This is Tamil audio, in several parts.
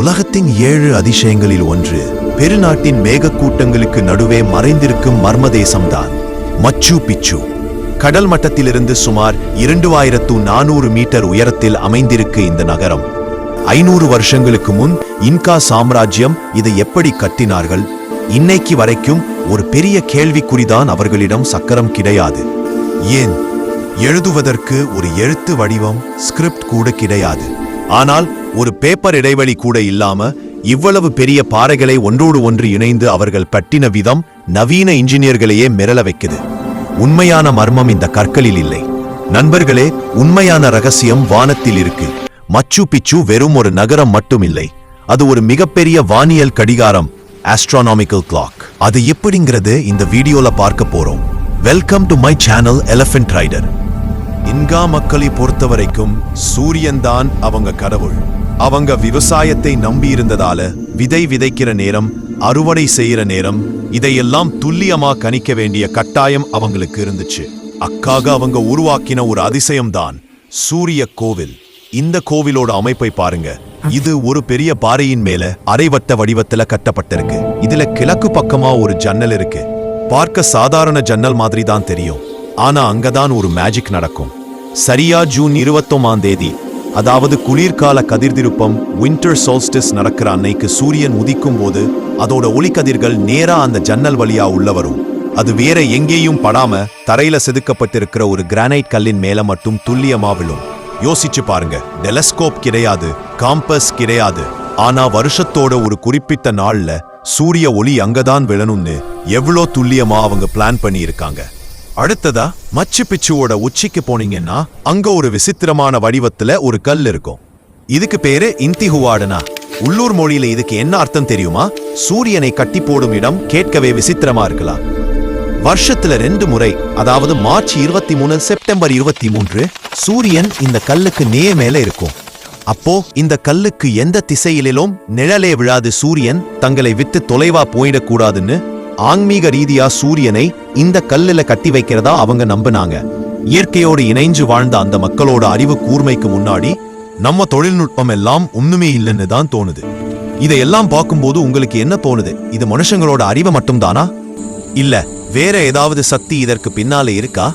உலகத்தின் 7 அதிசயங்களில் ஒன்று பெருநாட்டின் மேகக்கூட்டங்களுக்கு நடுவே மறைந்திருக்கும் மர்மதேசம்தான் மச்சு பிச்சு. கடல் மட்டத்திலிருந்து சுமார் 2400 மீட்டர் உயரத்தில் அமைந்திருக்கு இந்த நகரம். 500 வருஷங்களுக்கு முன் இன்கா சாம்ராஜ்யம் இதை எப்படி கட்டினார்கள்? இன்னைக்கு வரைக்கும் ஒரு பெரிய கேள்விக்குறிதான். அவர்களிடம் சக்கரம் கிடையாது. ஏன் எழுதுவதற்கு ஒரு எழுத்து வடிவம் ஸ்கிரிப்ட் கூட கிடையாது. ஆனால் ஒரு பேப்பர் இடைவெளி கூட இல்லாம இவ்வளவு பெரிய பாறைகளை ஒன்றோடு ஒன்று இணைந்து அவர்கள் கட்டின விதம் நவீன இன்ஜினியர்களையே மிரள வைக்குது. உண்மையான மர்மம் இந்த கற்களில் இல்லை நண்பர்களே. உண்மையான ரகசியம் வானத்தில் இருக்கு. மச்சு பிச்சு வெறும் ஒரு நகரம் மட்டும் இல்லை, அது ஒரு மிகப்பெரிய வானியல் கடிகாரம், ஆஸ்ட்ரோனாமிக்கல் கிளாக். அது எப்படிங்கிறது இந்த வீடியோல பார்க்க போறோம். Welcome to my channel elephant rider. இன்கா மக்களை பொறுத்தவரைக்கும் சூரியன் தான் அவங்க கடவுள். அவங்க விவசாயத்தை நம்பி இருந்ததால விதை விதைக்கிற நேரம், அறுவடை செய்யற நேரம், இதையெல்லாம் துல்லியமா கணிக்க வேண்டிய கட்டாயம் அவங்களுக்கு இருந்துச்சு. அக்காக அவங்க உருவாக்கின ஒரு அதிசயம்தான் சூரிய கோவில். இந்த கோவிலோட அமைப்பை பாருங்க. இது ஒரு பெரிய பாறையின் மேல அரைவட்ட வடிவத்துல கட்டப்பட்டிருக்கு. இதுல கிழக்கு பக்கமா ஒரு ஜன்னல் இருக்கு. பார்க்க சாதாரண ஜன்னல் மாதிரி தான் தெரியும், ஆனா அங்கதான் ஒரு மேஜிக் நடக்கும். சரியா ஜூன் 21ஆம் தேதி, அதாவது குளிர்கால கதிர்திருப்பம், வின்டர் சோல்ஸ்டிஸ் நடக்கிற அன்னைக்கு சூரியன் உதிக்கும் போது அதோட ஒளிக்கதிர்கள் நேரா அந்த ஜன்னல் வழியா உள்ள வரும். அது வேற எங்கேயும் படாம தரையில செதுக்கப்பட்டிருக்கிற ஒரு கிரானைட் கல்லின் மேல மட்டும் துல்லியமா விழும். யோசிச்சு பாருங்க. டெலஸ்கோப் கிடையாது, காம்பஸ் கிடையாது, ஆனா வருஷத்தோட ஒரு குறிப்பிட்ட நாள்ல சூரிய ஒளி அங்கதான் விழணும்னு எவ்வளோ துல்லியமா அவங்க பிளான் பண்ணி இருக்காங்க. அடுத்ததா மச்சு பிச்சுவோட உச்சிக்கு போனீங்கன்னா அங்க ஒரு விசித்திரமான வடிவத்துல ஒரு கல் இருக்கும். இதுக்கு பேரு இன்திஹுவாடனா. உள்ளூர் மொழியில இதுக்கு என்ன அர்த்தம் தெரியுமா? சூரியனை கட்டி போடும் இடம். கேட்கவே விசித்திரமா இருக்கலாம். வருஷத்துல 2 முறை, அதாவது மார்ச் 23, செப்டம்பர் 23, சூரியன் இந்த கல்லுக்கு மேல இருக்கும். அப்போ இந்த கல்லுக்கு எந்த திசையிலும் நிழலே விழாது. சூரியன் தங்களை விட்டு தொலைவா போயிடக்கூடாதுன்னு ஆன்மீக ரீதியா சூரியனை இந்த கல்லுல கட்டி வைக்கிறதா அவங்க நம்பினாங்க. இயற்கையோடு இணைஞ்சு வாழ்ந்த அந்த மக்களோட அறிவு கூர்மைக்கு முன்னாடி நம்ம தொழில்நுட்பம் எல்லாம் ஒண்ணுமே இல்லைன்னு தான் தோணுது. இதையெல்லாம் பார்க்கும்போது உங்களுக்கு என்ன தோணுது? இது மனுஷங்களோட அறிவு மட்டும் தானா, இல்ல வேற ஏதாவது சக்தி இதற்கு பின்னால இருக்கா?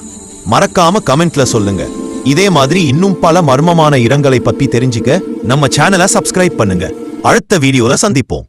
மறக்காம கமெண்ட்ல சொல்லுங்க. இதே மாதிரி இன்னும் பல மர்மமான இடங்களை பத்தி தெரிஞ்சுக்க நம்ம சேனலை சப்ஸ்கிரைப் பண்ணுங்க. அடுத்த வீடியோல சந்திப்போம்.